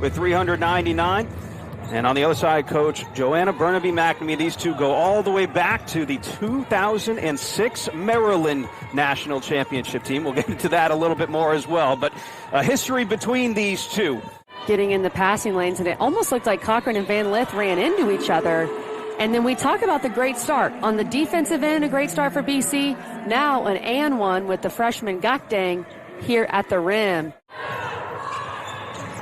with 399. And on the other side, Coach Joanna Burnaby-McNamee. These two go all the way back to the 2006 Maryland National Championship team. We'll get into that a little bit more as well. But a history between these two. Getting in the passing lanes, and it almost looked like Cochran and Van Lith ran into each other. And then we talk about the great start. On the defensive end, a great start for BC. Now an and one with the freshman Gakdang here at the rim.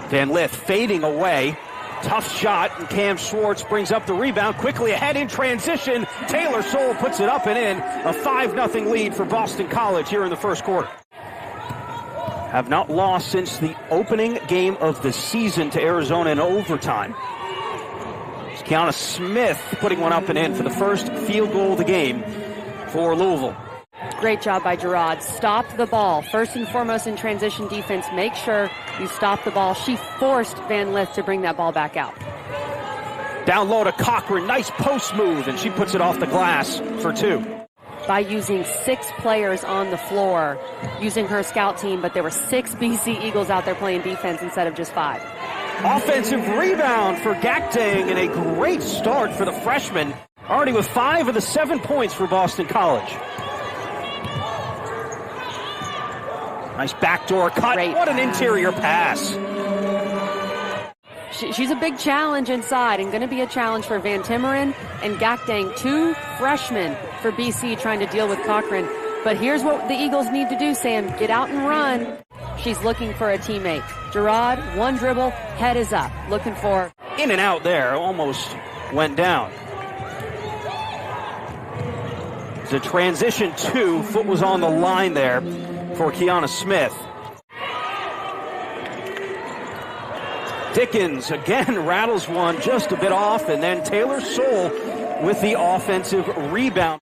Van Lith fading away. Tough shot, and Cam Schwartz brings up the rebound. Quickly ahead in transition. Taylor Soule puts it up and in. A 5-0 lead for Boston College here in the first quarter. Have not lost since the opening game of the season to Arizona in overtime. It's Kianna Smith putting one up and in for the first field goal of the game for Louisville. Great job by Gerard. Stop the ball. First and foremost in transition defense, make sure you stop the ball. She forced Van Lith to bring that ball back out. Down low to Cochran. Nice post move, and she puts it off the glass for two. By using 6 players on the floor, using her scout team, but there were 6 BC Eagles out there playing defense instead of just 5. Offensive rebound for Gakdang, and a great start for the freshman. Already with 5 of the 7 points for Boston College. Nice backdoor cut. Great what an interior pass. She's a big challenge inside, and going to be a challenge for Van Timmeren and Gakdang, 2 freshmen for BC trying to deal with Cochran. But here's what the Eagles need to do, Sam. Get out and run. She's looking for a teammate. Gerard, 1 dribble, head is up. Looking for... In and out there, almost went down. It's a transition 2. Foot was on the line there for Kianna Smith. Dickens again rattles one just a bit off, and then Taylor Soule with the offensive rebound.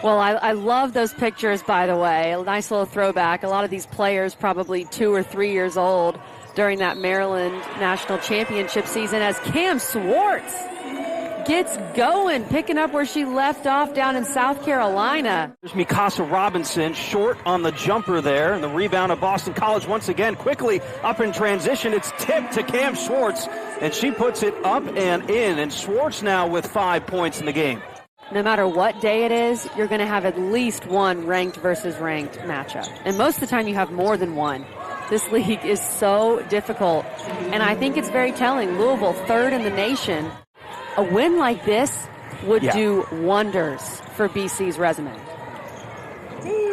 Well, I love those pictures, by the way. A nice little throwback. A lot of these players probably 2 or 3 years old during that Maryland National Championship season as Cam Schwartz gets going, picking up where she left off down in South Carolina. There's Mikasa Robinson short on the jumper there, and the rebound of Boston College once again quickly up in transition. It's tipped to Cam Schwartz, and she puts it up and in, and Schwartz now with 5 points in the game. No matter what day it is, you're going to have at least one ranked versus ranked matchup. And most of the time you have more than one. This league is so difficult, and I think it's very telling. Louisville, 3rd in the nation. A win like this would do wonders for BC's resume.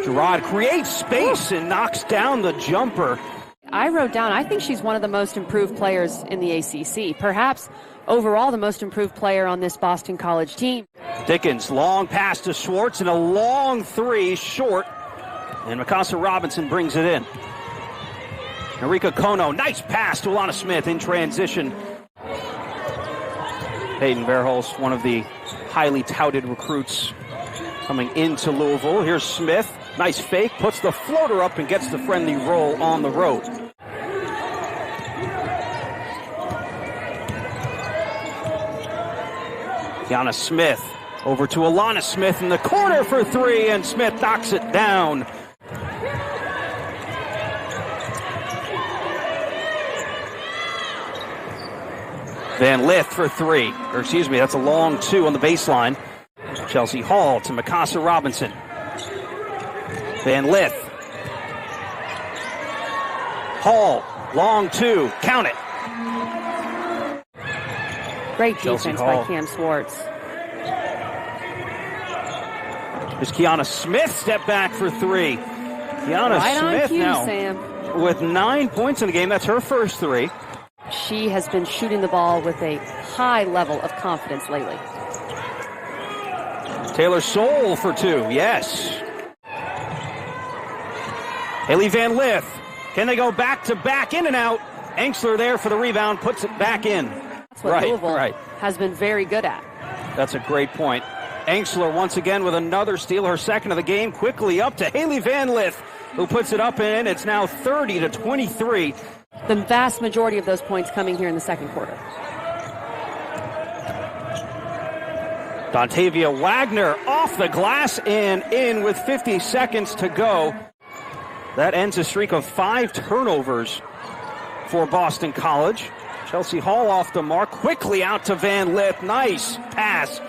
Gerard creates space and knocks down the jumper. I wrote down, I think she's one of the most improved players in the ACC. Perhaps overall the most improved player on this Boston College team. Dickens, long pass to Schwartz and a long 3 short. And Mikasa Robinson brings it in. Narika Kono, nice pass to Kianna Smith in transition. Peyton Verhulst, one of the highly touted recruits coming into Louisville. Here's Smith. Nice fake. Puts the floater up and gets the friendly roll on the road. Kianna Smith over to Alana Smith in the corner for 3, and Smith knocks it down. Van Lith for 3. Or excuse me, that's a long 2 on the baseline. Chelsea Hall to Mikasa Robinson. Van Lith. Hall, long 2. Count it. Great defense by Cam Schwartz. There's Kianna Smith, step back for 3. Kianna right Smith on cue, now Sam. with 9 points in the game. That's her first 3. She has been shooting the ball with a high level of confidence lately. Taylor Soule for 2, yes. Hailey Van Lith. Can they go back-to-back, in and out? Engsler there for the rebound, puts it back in. That's what Louisville has been very good at. That's a great point. Engsler once again with another steal, her second of the game. Quickly up to Hailey Van Lith, who puts it up and in. It's now 30-23. The vast majority of those points coming here in the second quarter. Dontavia Wagner off the glass and in with 50 seconds to go. That ends a streak of 5 turnovers for Boston College. Chelsea Hall off the mark, quickly out to Van Lith. Nice pass.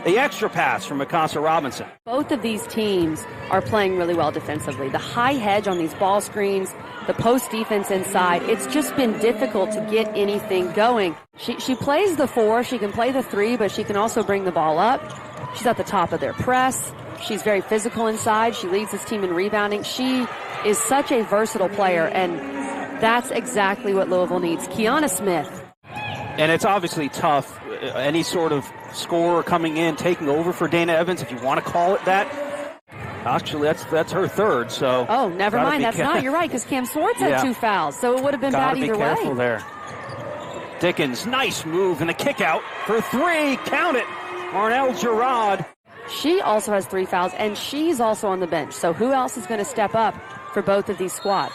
The extra pass from Mikasa Robinson. Both of these teams are playing really well defensively. The high hedge on these ball screens, the post defense inside, it's just been difficult to get anything going. She plays the 4, she can play the 3, but she can also bring the ball up. She's at the top of their press. She's very physical inside. She leads this team in rebounding. She is such a versatile player, and that's exactly what Louisville needs. Kianna Smith. And it's obviously tough. Any sort of scorer coming in, taking over for Dana Evans, if you want to call it that. Actually, that's her third, so. Oh, never mind. That's not. You're right, because Cam Swartz had 2 fouls, so it would have been bad either way. Gotta be careful there. Dickens, nice move, and the kick out for 3. Count it. Marnell Gerard. She also has 3 fouls, and she's also on the bench. So who else is going to step up for both of these squads?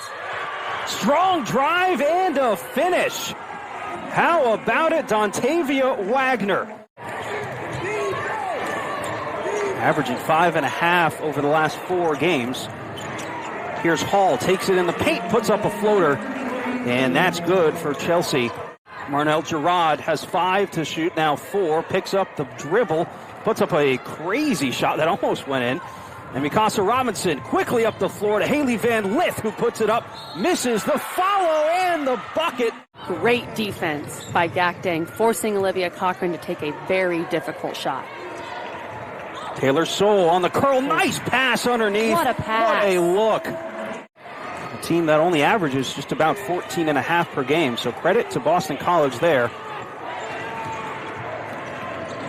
Strong drive and a finish. How about it, Dontavia Wagner? Averaging 5.5 over the last 4 games. Here's Hall, takes it in the paint, puts up a floater, and that's good for Chelsea. Marnell Gerard has 5 to shoot, now 4, picks up the dribble, puts up a crazy shot that almost went in. And Mikasa Robinson quickly up the floor to Hailey Van Lith, who puts it up, misses the follow and the bucket. Great defense by Gakdang, forcing Olivia Cochran to take a very difficult shot. Taylor Soule on the curl, nice pass underneath. What a pass. What a look. A team that only averages just about 14.5 per game, so credit to Boston College there.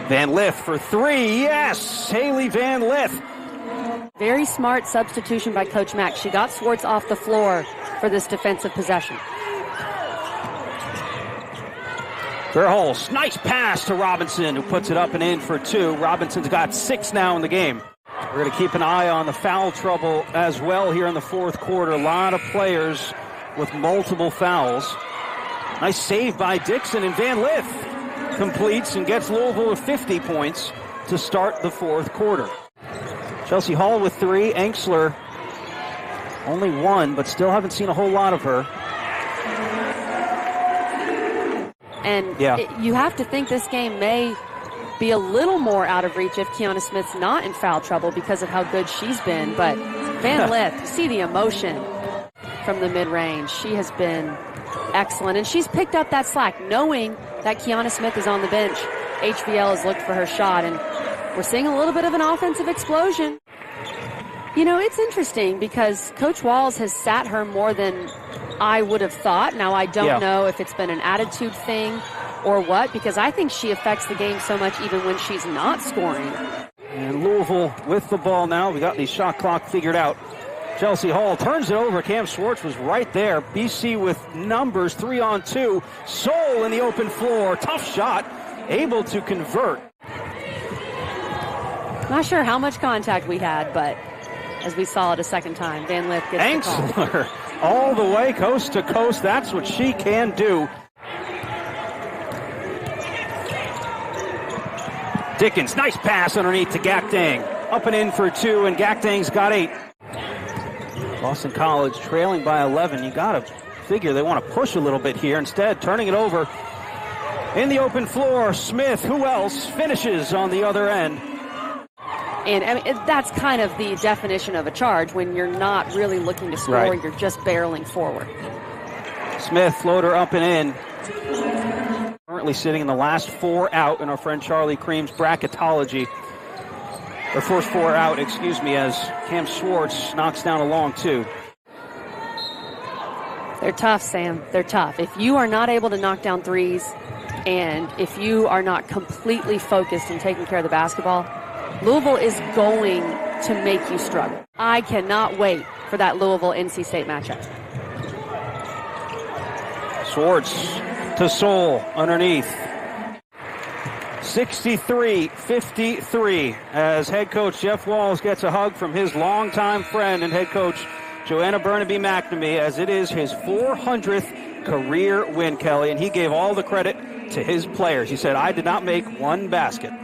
Van Lith for 3, yes! Hailey Van Lith. Very smart substitution by Coach Mack. She got Swartz off the floor for this defensive possession. Verholz, nice pass to Robinson, who puts it up and in for 2. Robinson's got 6 now in the game. We're going to keep an eye on the foul trouble as well here in the 4th quarter. A lot of players with multiple fouls. Nice save by Dixon, and Van Lith completes and gets Louisville with 50 points to start the 4th quarter. Chelsea Hall with 3. Enksler only 1, but still haven't seen a whole lot of her. And you have to think this game may be a little more out of reach if Kianna Smith's not in foul trouble because of how good she's been. But Van Lith, you see the emotion from the mid-range. She has been excellent, and she's picked up that slack, knowing that Kianna Smith is on the bench. HVL has looked for her shot, and we're seeing a little bit of an offensive explosion. You know, it's interesting because Coach Walls has sat her more than I would have thought. Now, I don't know if it's been an attitude thing or what, because I think she affects the game so much even when she's not scoring. And Louisville with the ball now. We got the shot clock figured out. Chelsea Hall turns it over. Cam Swartz was right there. BC with numbers, 3-on-2. Soule in the open floor. Tough shot. Able to convert. Not sure how much contact we had, but as we saw it a second time, Van Lith gets the call. Enksler all the way coast to coast. That's what she can do. Dickens, nice pass underneath to Gakdang. Up and in for 2, and Gakdang's got 8. Boston College trailing by 11. You got to figure they want to push a little bit here. Instead, turning it over in the open floor. Smith, who else, finishes on the other end. And I mean, that's kind of the definition of a charge when you're not really looking to score, you're just barreling forward. Smith, floater up and in. Currently sitting in the last 4 out in our friend Charlie Cream's bracketology. Or first 4 out, excuse me, as Cam Swartz knocks down a long 2. They're tough, Sam. They're tough. If you are not able to knock down threes, and if you are not completely focused in taking care of the basketball, Louisville is going to make you struggle. I cannot wait for that Louisville-NC State matchup. Swartz to Soule underneath. 63-53 as head coach Jeff Walls gets a hug from his longtime friend and head coach Joanna Burnaby McNamee, as it is his 400th career win, Kelly, and he gave all the credit to his players. He said, I did not make one basket.